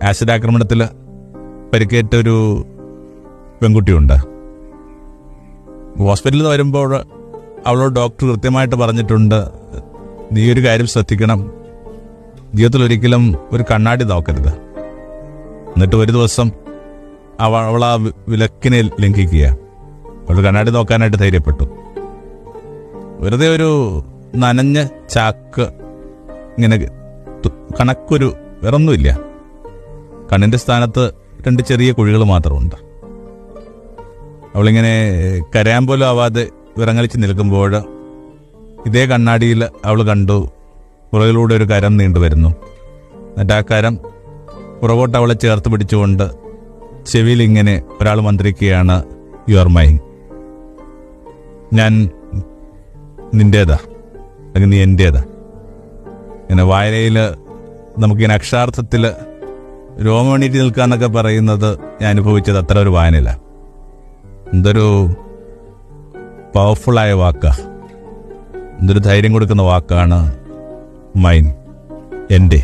Acid ആക്രമണത്തിൽ പരിക്കേറ്റ ഒരു പെൺകുട്ടിയുണ്ട്. ഹോസ്പിറ്റലിൽ നിന്ന് വരുമ്പോൾ അവളോട് ഡോക്ടർ കൃത്യമായിട്ട് പറഞ്ഞിട്ടുണ്ട്, നീ ഒരു കാര്യം ശ്രദ്ധിക്കണം, ജീവിതത്തിൽ ഒരിക്കലും ഒരു കണ്ണാടി നോക്കരുത്. എന്നിട്ട് ഒരു ദിവസം അവൾ ആ വിലക്കിനെ ലംഘിക്കുക. അവൾ കണ്ണാടി നോക്കാനായിട്ട് ധൈര്യപ്പെട്ടു. വെറുതെ ഒരു നനഞ്ഞ ചാക്ക് ഇങ്ങനെ കണക്കൊരു വേറൊന്നുമില്ല, കണ്ണിൻ്റെ സ്ഥാനത്ത് 2 ചെറിയ കുഴികൾ മാത്രമുണ്ട്. അവളിങ്ങനെ കരയാൻ പോലും ആവാതെ വിറങ്ങലിച്ച് നിൽക്കുമ്പോൾ ഇതേ കണ്ണാടിയിൽ അവൾ കണ്ടു പുറകിലൂടെ ഒരു കരം നീണ്ടുവരുന്നു. എന്നിട്ട് ആ കരം പുറകോട്ട് അവളെ ചേർത്ത് പിടിച്ചുകൊണ്ട് ചെവിയിൽ ഇങ്ങനെ ഒരാൾ മന്ത്രിക്കുകയാണ്, യു ആർ മൈൻ, ഞാൻ നിൻ്റേതാ, അല്ലെങ്കിൽ നീ എൻ്റേതാ. ഇങ്ങനെ വായനയിൽ നമുക്കിങ്ങനെ അക്ഷരാർത്ഥത്തിൽ രോമണീറ്റി നിൽക്കാന്നൊക്കെ പറയുന്നത് ഞാൻ അനുഭവിച്ചത് അത്ര ഒരു വായനയില്ല. എന്തൊരു പവർഫുള്ളായ വാക്കാണ്, എന്തൊരു ധൈര്യം കൊടുക്കുന്ന വാക്കാണ് മൈൻ, എൻ്റെ.